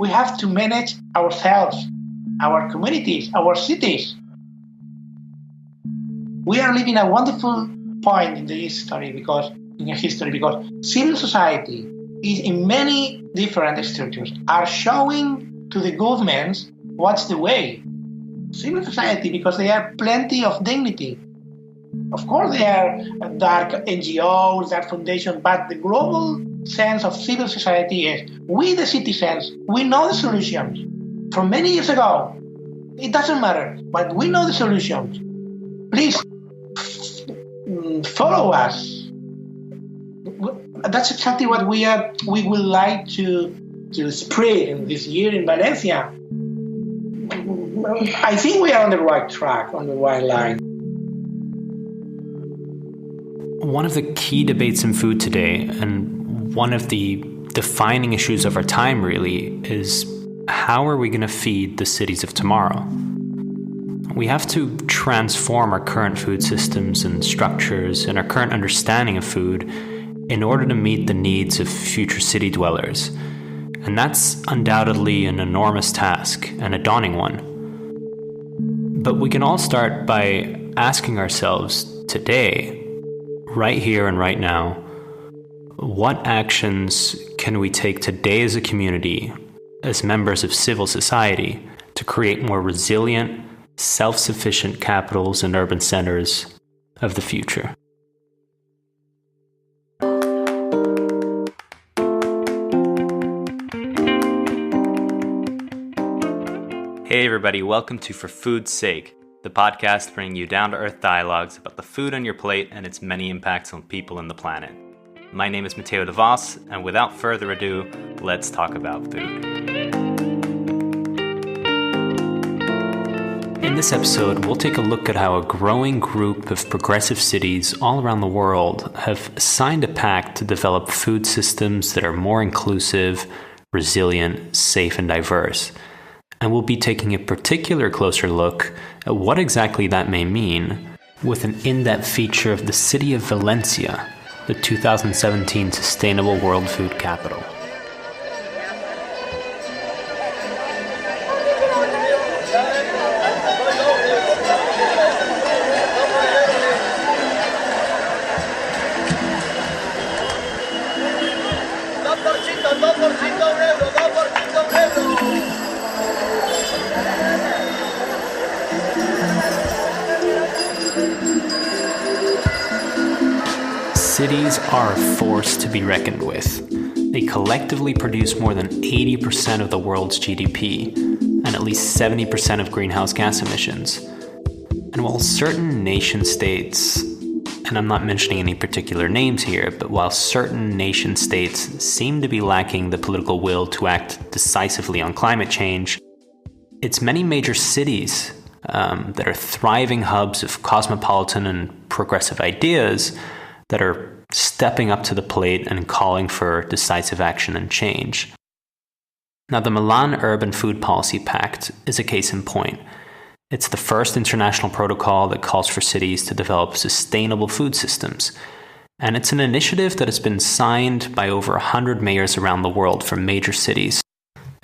we have to manage ourselves, our communities, our cities. We are living a wonderful point in history because civil society is in many different structures are showing to the governments what's the way. Civil society, because they have plenty of dignity. Of course, there are dark NGOs, dark foundations, but the global sense of civil society is we, the citizens, we know the solutions. From many years ago, it doesn't matter, but we know the solutions. Please follow us. That's exactly what we would like to spread in this year in Valencia. I think we are on the right track, on the right line. One of the key debates in food today, and one of the defining issues of our time really, is how are we going to feed the cities of tomorrow? We have to transform our current food systems and structures and our current understanding of food in order to meet the needs of future city dwellers. And that's undoubtedly an enormous task and a daunting one. But we can all start by asking ourselves today, right here and right now, what actions can we take today as a community, as members of civil society, to create more resilient, self-sufficient capitals and urban centers of the future? Hey everybody, welcome to For Food's Sake, the podcast bringing you down-to-earth dialogues about the food on your plate and its many impacts on people and the planet. My name is Matteo De Vos, and without further ado, let's talk about food. In this episode, we'll take a look at how a growing group of progressive cities all around the world have signed a pact to develop food systems that are more inclusive, resilient, safe, and diverse. And we'll be taking a particular closer look at what exactly that may mean with an in-depth feature of the city of Valencia, the 2017 Sustainable World Food Capital. Cities are a force to be reckoned with. They collectively produce more than 80% of the world's GDP and at least 70% of greenhouse gas emissions. And while certain nation states, and I'm not mentioning any particular names here, but while certain nation states seem to be lacking the political will to act decisively on climate change, it's many major cities that are thriving hubs of cosmopolitan and progressive ideas that are stepping up to the plate and calling for decisive action and change. Now, the Milan Urban Food Policy Pact is a case in point. It's the first international protocol that calls for cities to develop sustainable food systems. And it's an initiative that has been signed by over 100 mayors around the world from major cities.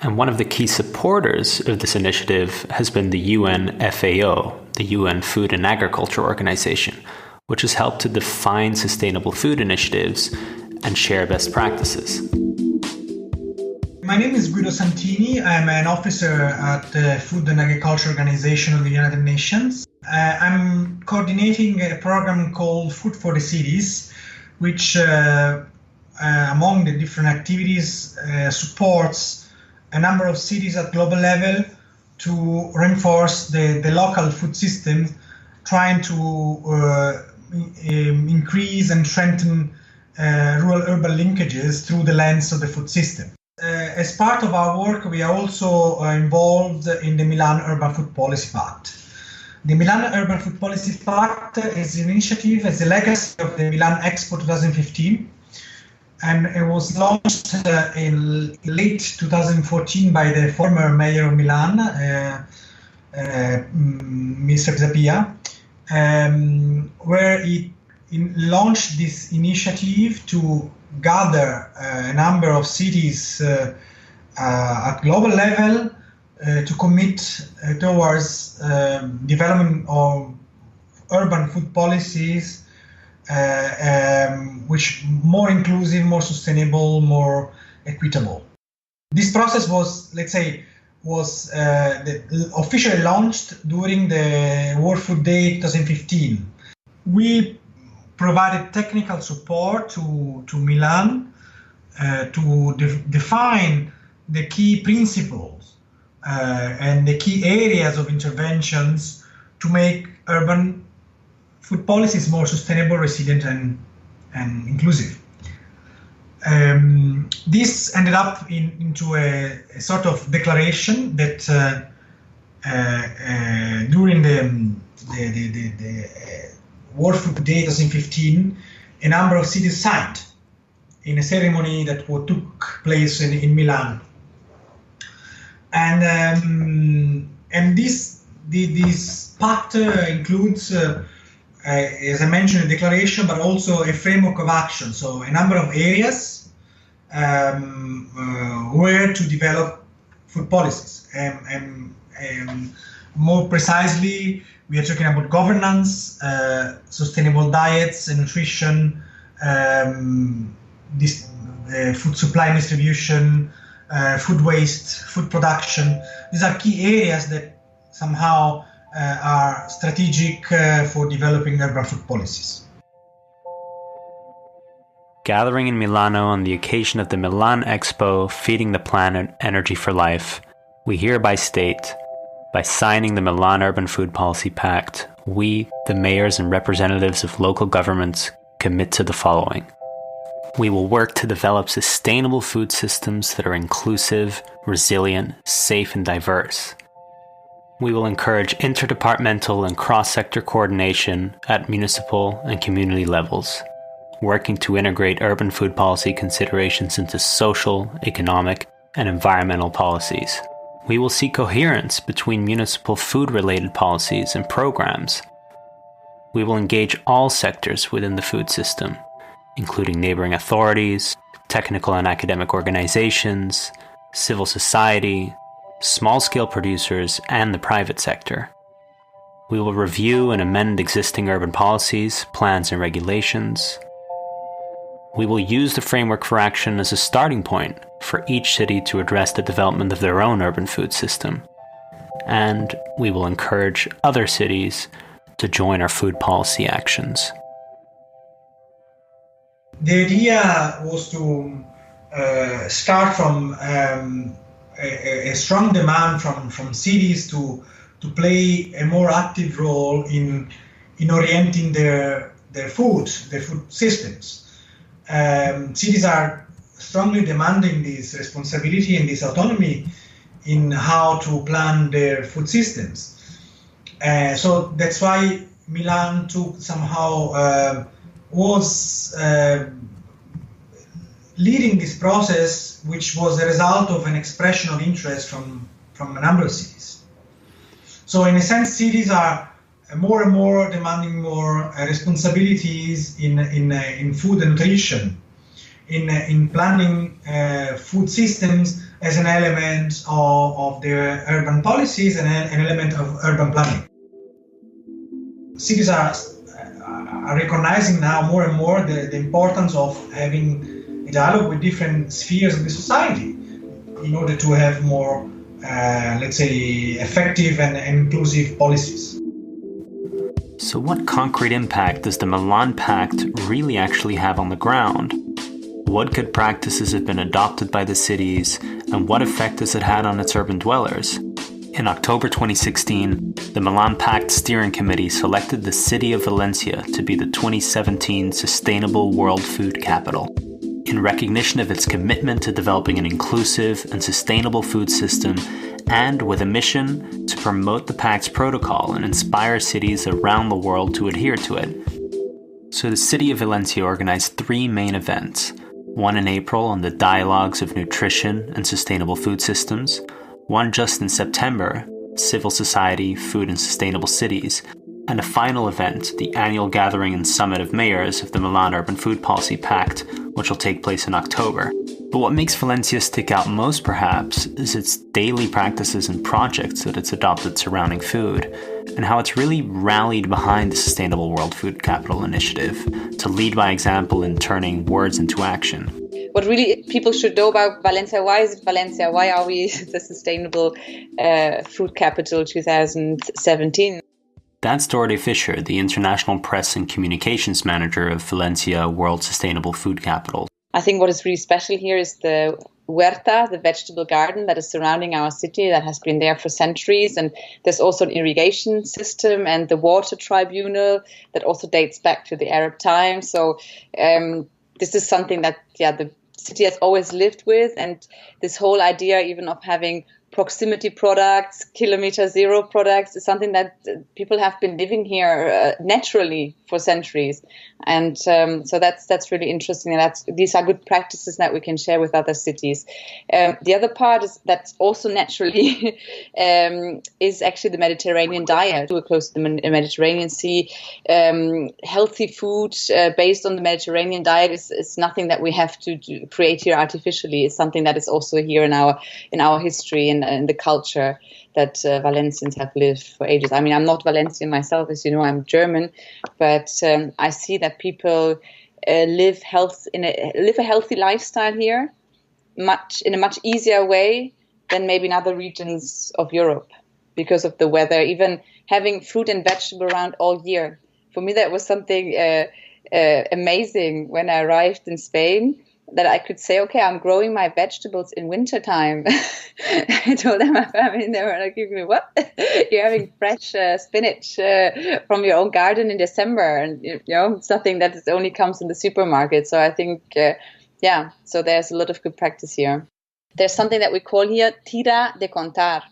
And one of the key supporters of this initiative has been the UN FAO, the UN Food and Agriculture Organization, which has helped to define sustainable food initiatives and share best practices. My name is Guido Santini. I'm an officer at the Food and Agriculture Organization of the United Nations. I'm coordinating a program called Food for the Cities, which among the different activities supports a number of cities at global level to reinforce the local food system, trying to increase and strengthen rural-urban linkages through the lens of the food system. As part of our work, we are also involved in the Milan Urban Food Policy Pact. The Milan Urban Food Policy Pact is an initiative as a legacy of the Milan Expo 2015, and it was launched in late 2014 by the former mayor of Milan, Mr. Zapia, where it launched this initiative to gather a number of cities at global level to commit towards development of urban food policies which more inclusive, more sustainable, more equitable. This process was, let's say, officially launched during the World Food Day 2015. We provided technical support to Milan to define the key principles and the key areas of interventions to make urban food policies more sustainable, resilient, and inclusive. This ended up into a sort of declaration that during the World Food Day 2015, a number of cities signed in a ceremony that took place in Milan. And this pact includes, as I mentioned, a declaration, but also a framework of action. So a number of areas where to develop food policies. More precisely, we are talking about governance, sustainable diets and nutrition, food supply and distribution, food waste, food production. These are key areas that somehow are strategic for developing urban food policies. Gathering in Milano on the occasion of the Milan Expo, Feeding the Planet, Energy for Life, we hereby state, by signing the Milan Urban Food Policy Pact, we, the mayors and representatives of local governments, commit to the following. We will work to develop sustainable food systems that are inclusive, resilient, safe, and diverse. We will encourage interdepartmental and cross-sector coordination at municipal and community levels, working to integrate urban food policy considerations into social, economic, and environmental policies. We will seek coherence between municipal food-related policies and programs. We will engage all sectors within the food system, including neighboring authorities, technical and academic organizations, civil society, small-scale producers, and the private sector. We will review and amend existing urban policies, plans, and regulations. We will use the framework for action as a starting point for each city to address the development of their own urban food system. And we will encourage other cities to join our food policy actions. The idea was to start from a strong demand from cities to play a more active role in orienting their food systems. Cities are strongly demanding this responsibility and this autonomy in how to plan their food systems. So that's why Milan was leading this process, which was a result of an expression of interest from a number of cities. So in a sense, cities are more and more demanding more responsibilities in food and nutrition, in planning food systems as an element of their urban policies and an element of urban planning. Cities are recognizing now more and more the importance of having a dialogue with different spheres of the society in order to have more, let's say, effective and inclusive policies. So what concrete impact does the Milan Pact really actually have on the ground? What good practices have been adopted by the cities, and what effect has it had on its urban dwellers? In October 2016, the Milan Pact Steering Committee selected the city of Valencia to be the 2017 Sustainable World Food Capital, in recognition of its commitment to developing an inclusive and sustainable food system, and with a mission to promote the Pact's protocol and inspire cities around the world to adhere to it. So the city of Valencia organized 3 main events, one in April on the Dialogues of Nutrition and Sustainable Food Systems, one just in September, Civil Society, Food and Sustainable Cities, and a final event, the annual gathering and summit of mayors of the Milan Urban Food Policy Pact, which will take place in October. But what makes Valencia stick out most, perhaps, is its daily practices and projects that it's adopted surrounding food, and how it's really rallied behind the Sustainable World Food Capital initiative to lead by example in turning words into action. What really people should know about Valencia, why is it Valencia? Why are we the Sustainable Food Capital 2017? That's Dorothee Fischer, the International Press and Communications Manager of Valencia World Sustainable Food Capital. I think what is really special here is the huerta, the vegetable garden that is surrounding our city that has been there for centuries. And there's also an irrigation system and the water tribunal that also dates back to the Arab times. So this is something that, the city has always lived with. And this whole idea even of having proximity products, kilometer zero products is something that people have been living here naturally for centuries. And so that's really interesting. And these are good practices that we can share with other cities. The other part is that's also naturally is actually the Mediterranean diet. We're close to the Mediterranean Sea. Healthy food based on the Mediterranean diet is nothing that we have to create here artificially. It's something that is also here in our history and the culture that Valencians have lived for ages. I mean, I'm not Valencian myself, as you know, I'm German, but I see that people live a healthy lifestyle here, in a much easier way than maybe in other regions of Europe because of the weather. Even having fruit and vegetable around all year. For me, that was something amazing when I arrived in Spain, that I could say, okay, I'm growing my vegetables in wintertime. I told them, my family, and they were like, what? You're having fresh spinach from your own garden in December. And, it's something that only comes in the supermarket. So I think, so there's a lot of good practice here. There's something that we call here tira de contar.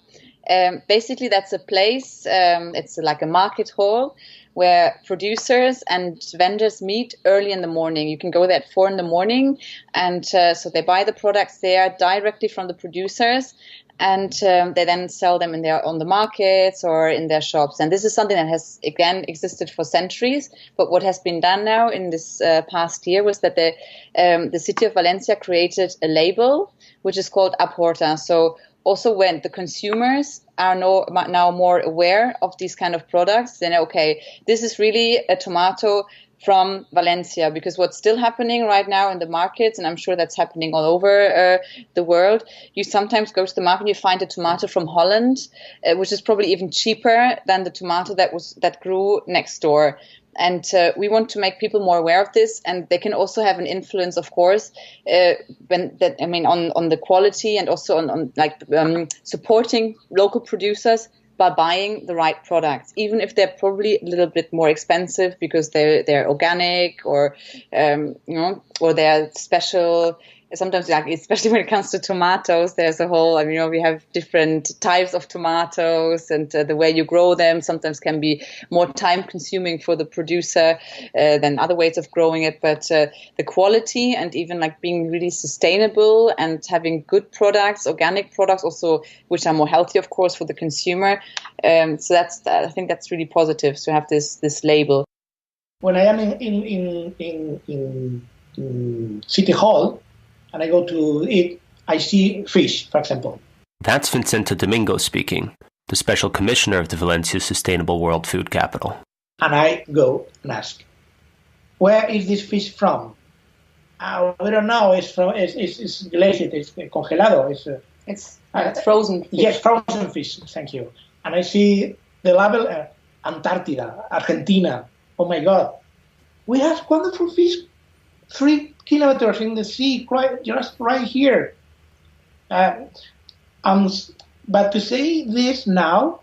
Basically, that's a place, it's like a market hall, where producers and vendors meet early in the morning. You can go there at 4 a.m, and so they buy the products there directly from the producers, and they then sell them on the markets or in their shops. And this is something that has again existed for centuries. But what has been done now in this past year was that the city of Valencia created a label which is called Aporta. So also when the consumers are now more aware of these kind of products, then okay, this is really a tomato from Valencia, because what's still happening right now in the markets, and I'm sure that's happening all over the world, you sometimes go to the market and you find a tomato from Holland, which is probably even cheaper than the tomato that grew next door. And we want to make people more aware of this, and they can also have an influence, of course, on the quality, and also on supporting local producers by buying the right products, even if they're probably a little bit more expensive because they're organic or they're special. Sometimes, especially when it comes to tomatoes, there's a whole, we have different types of tomatoes, and the way you grow them sometimes can be more time consuming for the producer than other ways of growing it. But the quality, and even being really sustainable and having good products, organic products also, which are more healthy, of course, for the consumer. So I think that's really positive to have this label. When I am in City Hall, and I go to eat, I see fish, for example. That's Vicente Domingo speaking, the Special Commissioner of the Valencia Sustainable World Food Capital. And I go and ask, where is this fish from? We don't know. It's glazed, it's congelado. It's frozen fish. Yes, frozen fish. Thank you. And I see the label Antarctica, Argentina. Oh my God. We have wonderful fish 3 kilometers in the sea, just right here. But to say this now,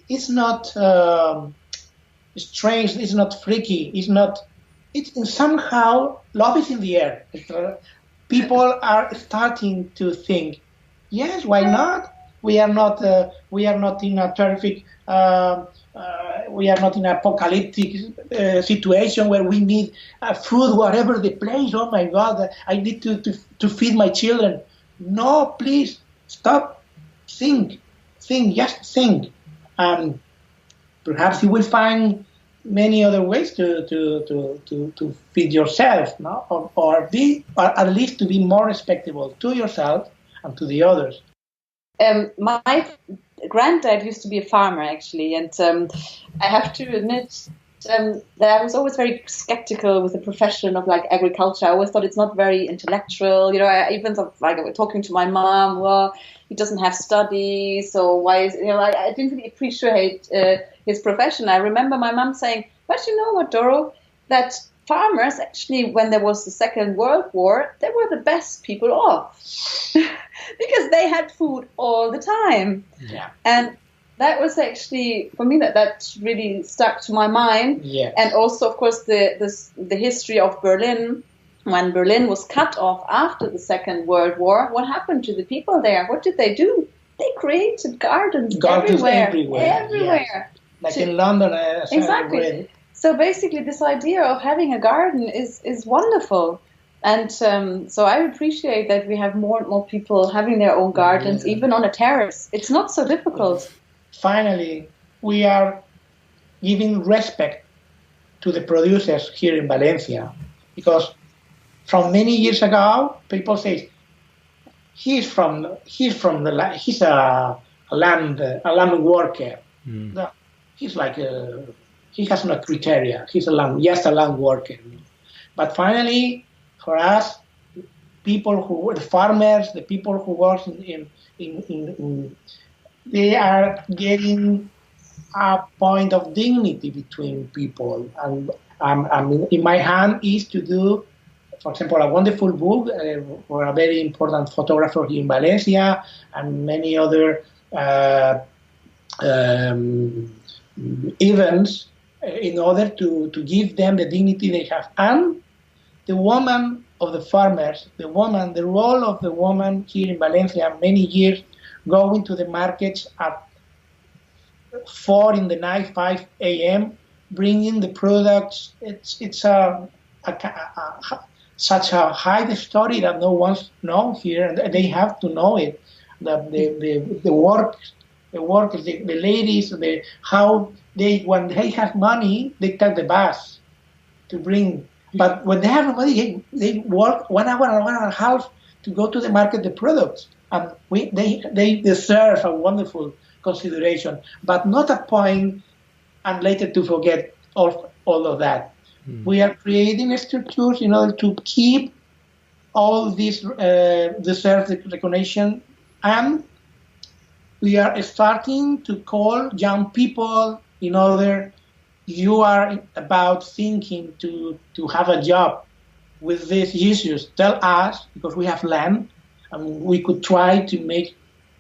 it's not strange, it's not freaky, it's somehow love is in the air. People are starting to think, yes, why not? We are not in a terrific, we are not in an apocalyptic situation where we need food whatever the place. Oh my God, I need to feed my children. No, please stop. Think, just think. Perhaps you will find many other ways to feed yourself, no? or at least to be more respectable to yourself and to the others. My granddad used to be a farmer, actually, and I have to admit that I was always very skeptical with the profession of like agriculture. I always thought it's not very intellectual. I even thought, like, talking to my mom, well, he doesn't have studies, so why is I didn't really appreciate his profession. I remember my mom saying, "But you know what, Doro, that farmers actually, when there was the Second World War, they were the best people off because they had food all the time." Yeah. And that was actually, for me, that really stuck to my mind. Yes. And also, of course, the history of Berlin. When Berlin was cut off after the Second World War, what happened to the people there? What did they do? They created gardens everywhere. Yes. Like in London. Exactly. So basically, this idea of having a garden is wonderful. And so I appreciate that we have more and more people having their own gardens, even on a terrace. It's not so difficult. Finally, we are giving respect to the producers here in Valencia, because from many years ago, people say he's a land worker. No, he's like he has no criteria. He's just a land worker. But finally, for us, people who were the farmers, the people who work in they are getting a point of dignity between people. And in my hand is to do, for example, a wonderful book for a very important photographer here in Valencia and many other events in order to give them the dignity they have. And the woman of the farmers, the role of the woman here in Valencia many years, going to the markets at 4 in the night, 5 a.m., bringing the products. It's such a high story that no one knows here, and they have to know it. The workers, the ladies, how when they have money, they take the bus to bring. But when they have money, they work 1 hour and 1.5 to go to the market the products. And they deserve a wonderful consideration, but not a point and later to forget all of that. We are creating structures in order to keep all these deserved recognition, and we are starting to call young people in order, you are about thinking to have a job with these issues, tell us, because we have land, and we could try to make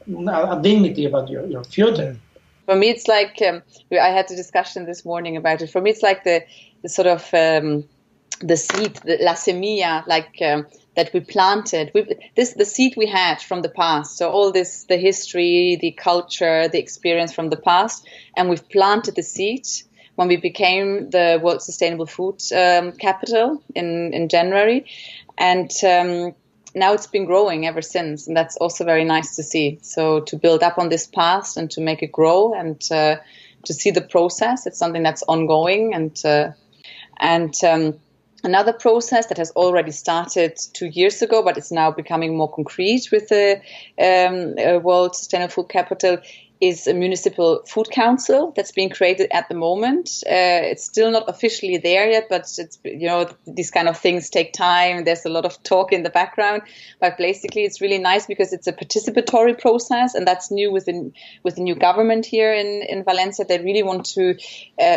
a dignity about your future. For me, it's like, I had a discussion this morning about it. For me, it's like the sort of the seed, the la semilla, like that we planted. The seed we had from the past. So all this, the history, the culture, the experience from the past, and we've planted the seed when we became the World Sustainable Food Capital in January, and now it's been growing ever since, and that's also very nice to see. So to build up on this past and to make it grow and to see the process, it's something that's ongoing. And another process that has already started 2 years ago, but it's now becoming more concrete with the World Sustainable Food Capital, is a municipal food council that's being created at the moment. It's still not officially there yet, but it's, these kind of things take time. There's a lot of talk in the background, but basically it's really nice because it's a participatory process, and that's new with the new government here in Valencia. They really want to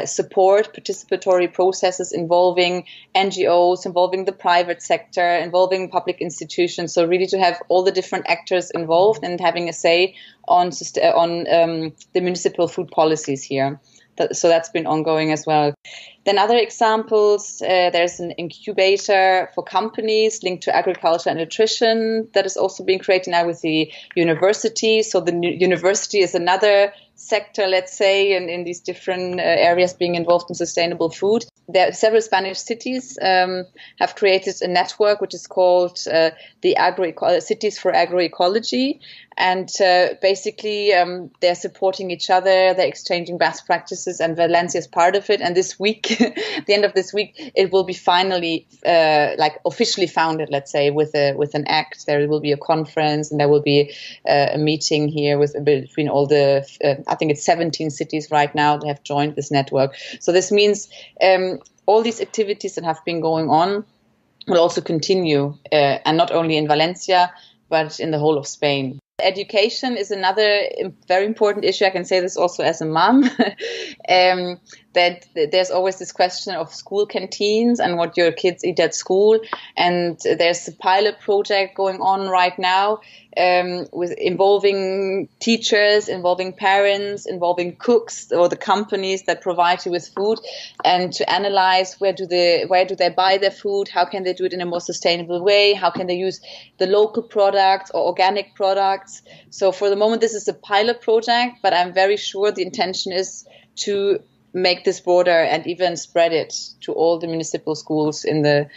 support participatory processes involving NGOs, involving the private sector, involving public institutions. So really to have all the different actors involved and having a say on the municipal food policies here. So that's been ongoing as well. Then other examples, there's an incubator for companies linked to agriculture and nutrition that is also being created now with the university. So the university is another sector, let's say, in these different areas being involved in sustainable food. There are several Spanish cities have created a network which is called the Cities for Agroecology. And basically, they're supporting each other, they're exchanging best practices, and Valencia is part of it. And this week, at the end of this week, it will be finally officially founded, let's say, with an act. There will be a conference and there will be a meeting here between all the, I think it's 17 cities right now that have joined this network. So this means all these activities that have been going on will also continue, and not only in Valencia, but in the whole of Spain. Education is another very important issue. I can say this also as a mom, that there's always this question of school canteens and what your kids eat at school. And there's a pilot project going on right now with involving teachers, involving parents, involving cooks or the companies that provide you with food, and to analyze where do they buy their food, how can they do it in a more sustainable way, how can they use the local products or organic products. So for the moment, this is a pilot project, but I'm very sure the intention is to make this broader and even spread it to all the municipal schools in the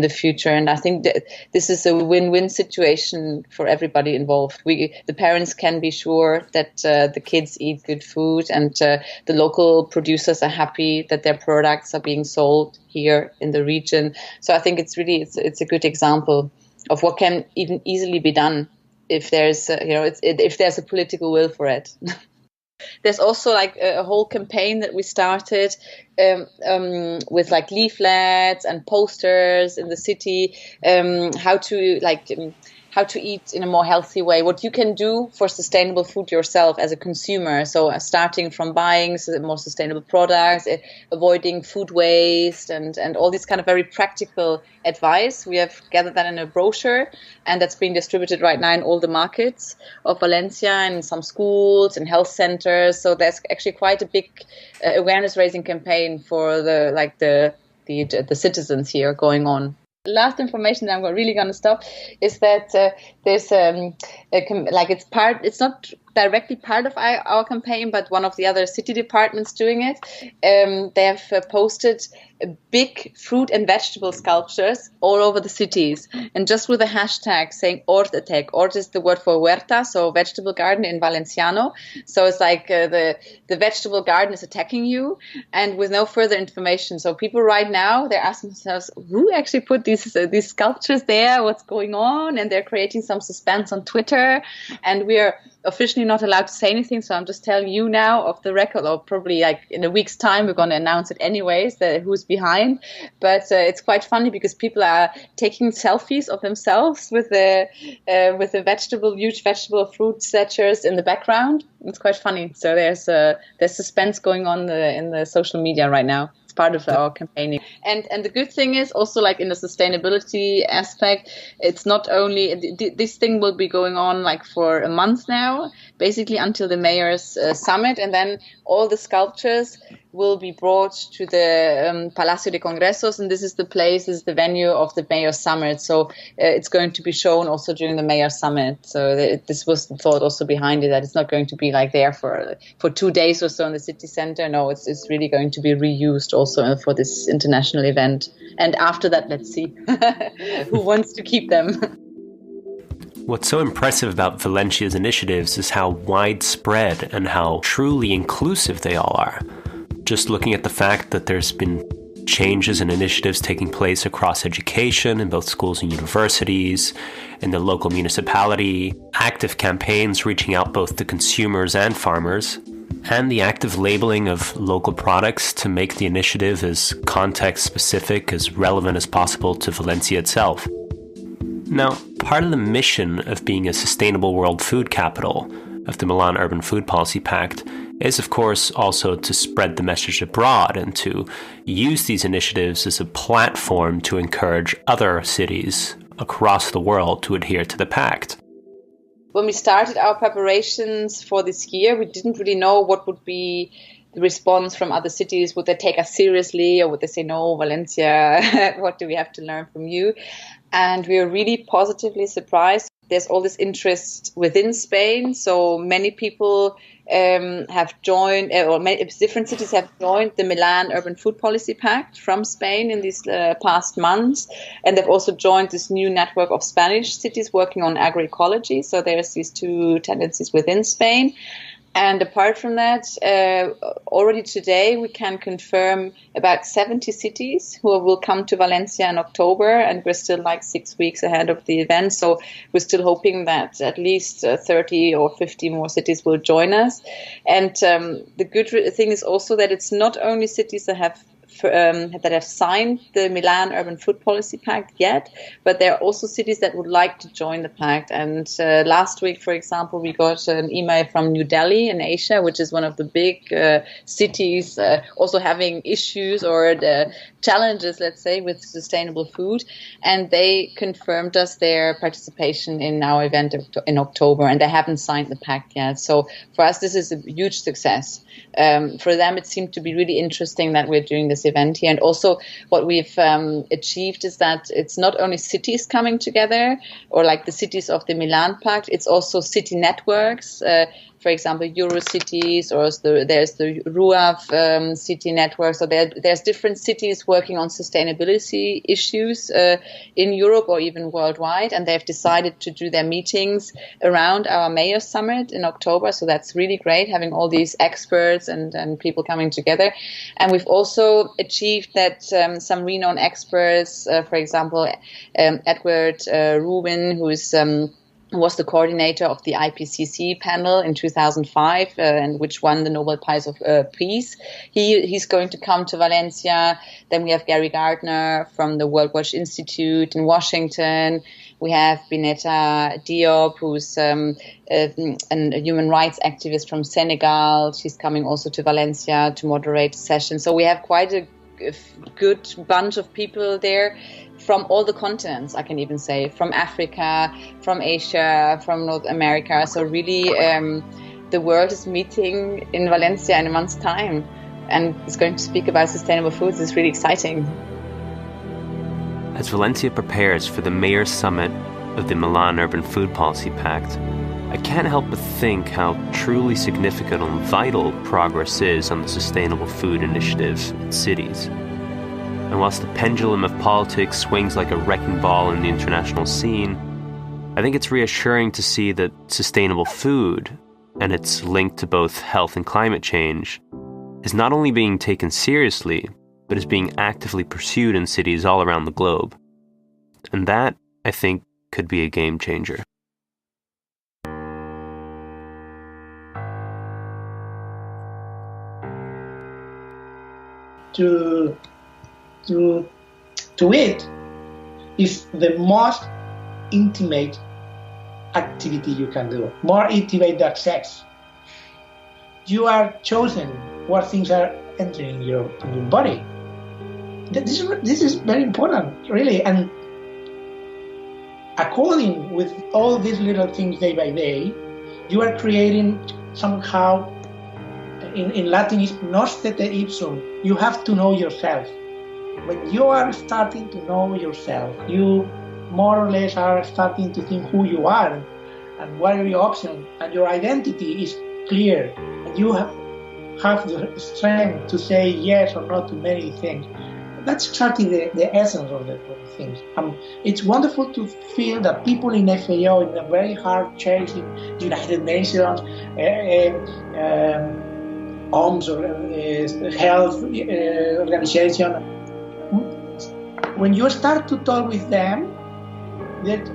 future. And I think that this is a win-win situation for everybody involved. The parents can be sure that the kids eat good food, and the local producers are happy that their products are being sold here in the region. So I think it's a good example of what can even easily be done if there's if there's a political will for it. There's also a whole campaign that we started with leaflets and posters in the city, how to eat in a more healthy way, what you can do for sustainable food yourself as a consumer. So starting from buying more sustainable products, avoiding food waste, and all this kind of very practical advice. We have gathered that in a brochure, and that's being distributed right now in all the markets of Valencia and some schools and health centers. So there's actually quite a big awareness raising campaign for the citizens here going on. Last information that I'm really going to stop is that there's it's not directly part of our campaign, but one of the other city departments doing it. They have posted big fruit and vegetable sculptures all over the cities, and just with a hashtag saying Hort attack. Hort is the word for huerta, so vegetable garden in Valenciano. So it's like the vegetable garden is attacking you, and with no further information. So people right now, they're asking themselves, who actually put these sculptures there? What's going on? And they're creating some suspense on Twitter, and we are officially not allowed to say anything, so I'm just telling you now off the record, or probably in a week's time we're going to announce it anyways, who's behind. But it's quite funny because people are taking selfies of themselves with the huge vegetable fruit statues in the background. It's quite funny. So there's suspense going on in the social media right now. Part of our campaigning. And the good thing is also, in the sustainability aspect, it's not only this thing will be going on for a month now, basically until the mayor's summit, and then all the sculptures will be brought to the Palacio de Congresos, and this is the venue of the mayor's summit. So it's going to be shown also during the mayor's summit. So this was the thought also behind it, that it's not going to be there for 2 days or so in the city center. No, it's really going to be reused also for this international event. And after that, let's see who wants to keep them. What's so impressive about Valencia's initiatives is how widespread and how truly inclusive they all are. Just looking at the fact that there's been changes and initiatives taking place across education in both schools and universities, in the local municipality, active campaigns reaching out both to consumers and farmers, and the active labeling of local products to make the initiative as context-specific, as relevant as possible to Valencia itself. Now, part of the mission of being a sustainable world food capital of the Milan Urban Food Policy Pact is, of course, also to spread the message abroad and to use these initiatives as a platform to encourage other cities across the world to adhere to the pact. When we started our preparations for this year, we didn't really know what would be the response from other cities. Would they take us seriously, or would they say, no, Valencia, what do we have to learn from you? And we were really positively surprised. There's all this interest within Spain. So many people have joined, or many different cities have joined the Milan Urban Food Policy Pact from Spain in these past months. And they've also joined this new network of Spanish cities working on agroecology. So there's these two tendencies within Spain. And apart from that, already today we can confirm about 70 cities who will come to Valencia in October, and we're still like 6 weeks ahead of the event. So we're still hoping that at least 30 or 50 more cities will join us. And the good thing is also that it's not only cities that have signed the Milan Urban Food Policy Pact yet, but there are also cities that would like to join the pact. And last week, for example, we got an email from New Delhi in Asia, which is one of the big cities also having issues or the challenges, let's say, with sustainable food. And they confirmed us their participation in our event in October, and they haven't signed the pact yet. So for us, this is a huge success. For them, it seemed to be really interesting that we're doing this event here. And also what we've achieved is that it's not only cities coming together or like the cities of the Milan Pact, it's also city networks. For example, Eurocities, or there's the RUAV city network. So there's different cities working on sustainability issues in Europe or even worldwide, and they've decided to do their meetings around our Mayor's Summit in October. So that's really great, having all these experts and people coming together. And we've also achieved that some renowned experts, for example, Edward Rubin, who was the coordinator of the IPCC panel in 2005, and which won the Nobel Prize of Peace. He's going to come to Valencia. Then we have Gary Gardner from the World Watch Institute in Washington. We have Bineta Diop, who's a human rights activist from Senegal. She's coming also to Valencia to moderate a session. So we have quite a good bunch of people there from all the continents, I can even say, from Africa, from Asia, from North America. So really, the world is meeting in Valencia in a month's time, and it's going to speak about sustainable foods. It's really exciting. As Valencia prepares for the Mayor's Summit of the Milan Urban Food Policy Pact, I can't help but think how truly significant and vital progress is on the sustainable food initiative in cities. And whilst the pendulum of politics swings like a wrecking ball in the international scene, I think it's reassuring to see that sustainable food and its link to both health and climate change is not only being taken seriously, but is being actively pursued in cities all around the globe. And that, I think, could be a game changer. To eat is the most intimate activity you can do, more intimate than sex. You are chosen what things are entering your body. This is very important, really. And according with all these little things day by day, you are creating somehow, in Latin is nostete ipsum. You have to know yourself. When you are starting to know yourself, you more or less are starting to think who you are and what are your options, and your identity is clear, and you have the strength to say yes or no to many things. That's exactly the essence of the things. It's wonderful to feel that people in FAO, in a very hard chasing United Nations, OMS or health organization, when you start to talk with them, that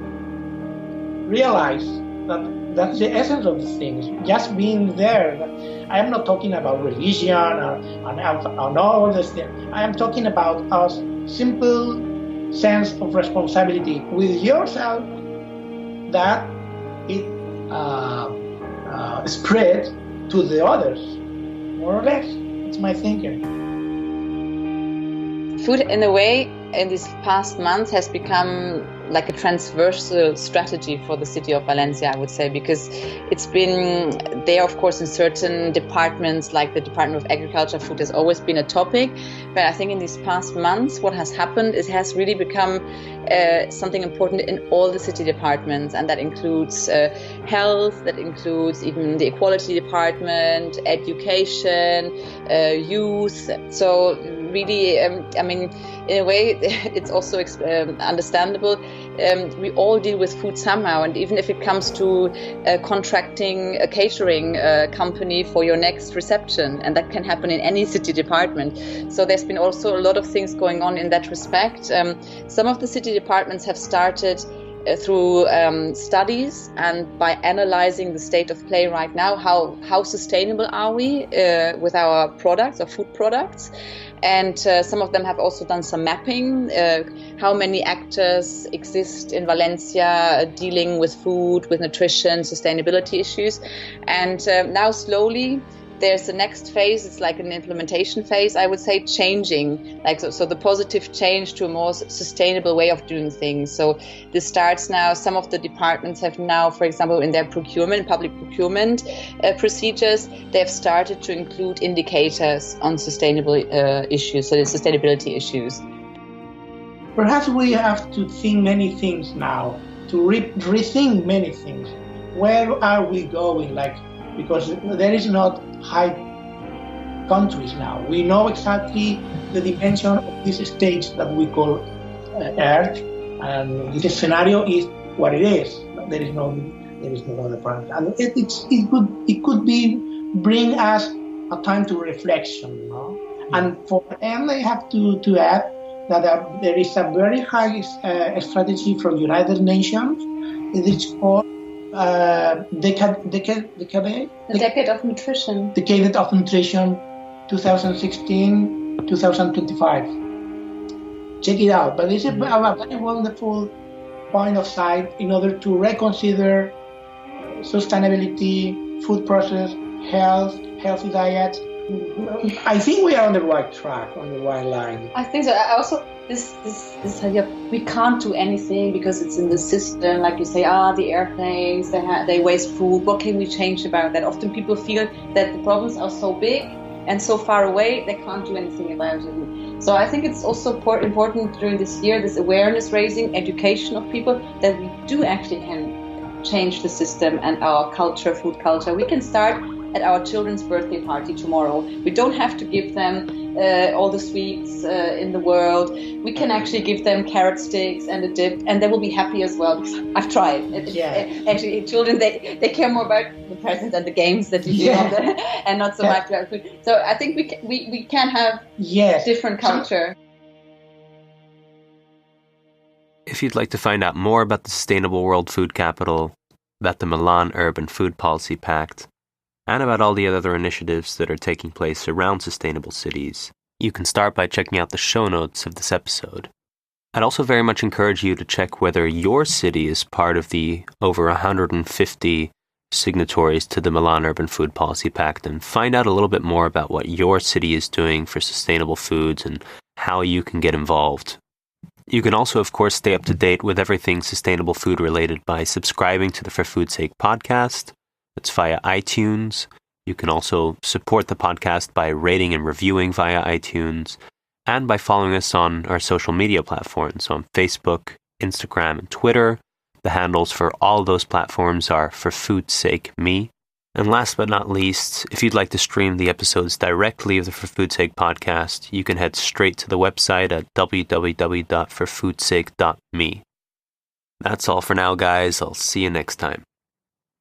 realize that that's the essence of the things. Just being there. I am not talking about religion or all this thing. I am talking about a simple sense of responsibility with yourself that it spread to the others, more or less. It's my thinking. Food, in a way, in these past months has become like a transversal strategy for the city of Valencia, I would say, because it's been there, of course, in certain departments, like the Department of Agriculture. Food has always been a topic, but I think in these past months, what has happened, it has really become something important in all the city departments, and that includes health, that includes even the equality department, education, youth. So really, I mean, in a way, it's also understandable we all deal with food somehow. And even if it comes to contracting a catering company for your next reception, and that can happen in any city department. So there's been also a lot of things going on in that respect. Some of the city departments have started through studies and by analyzing the state of play right now, how sustainable are we with our products or food products. And some of them have also done some mapping, how many actors exist in Valencia dealing with food, with nutrition, sustainability issues. And now slowly there's the next phase. It's like an implementation phase, I would say, changing, like so the positive change to a more sustainable way of doing things. So this starts now. Some of the departments have now, for example, in their public procurement procedures, they've started to include indicators on sustainable issues, so the sustainability issues. Perhaps we have to think many things now, to rethink many things. Where are we going? Because there is not high countries now. We know exactly the dimension of this stage that we call Earth, and this scenario is what it is. There is no other point. And it could bring us a time to reflection, no? And for them, I have to add that there is a very high strategy from United Nations. It is called Decade of Nutrition. Decade of Nutrition, 2016-2025. Check it out. But it's a very wonderful point of sight in order to reconsider sustainability, food process, health, healthy diet. I think we are on the right track, on the right line. I think so. I also this idea we can't do anything because it's in the system. Like you say, the airplanes they waste food. What can we change about that? Often people feel that the problems are so big and so far away they can't do anything about it. So I think it's also important during this year, this awareness raising, education of people, that we do actually can change the system and our culture, food culture. We can start at our children's birthday party tomorrow. We don't have to give them all the sweets in the world. We can actually give them carrot sticks and a dip, and they will be happy as well. Because I've tried. Actually, children they care more about the presents and the games that you do, and not so much about food. So I think we can have different culture. If you'd like to find out more about the Sustainable World Food Capital, about the Milan Urban Food Policy Pact, and about all the other initiatives that are taking place around sustainable cities, you can start by checking out the show notes of this episode. I'd also very much encourage you to check whether your city is part of the over 150 signatories to the Milan Urban Food Policy Pact and find out a little bit more about what your city is doing for sustainable foods and how you can get involved. You can also, of course, stay up to date with everything sustainable food related by subscribing to the For Food's Sake podcast. It's via iTunes. You can also support the podcast by rating and reviewing via iTunes and by following us on our social media platforms on Facebook, Instagram, and Twitter. The handles for all of those platforms are For Food's Sake Me. And last but not least, if you'd like to stream the episodes directly of the For Food's Sake podcast, you can head straight to the website at www.forfoodsake.me. That's all for now, guys. I'll see you next time.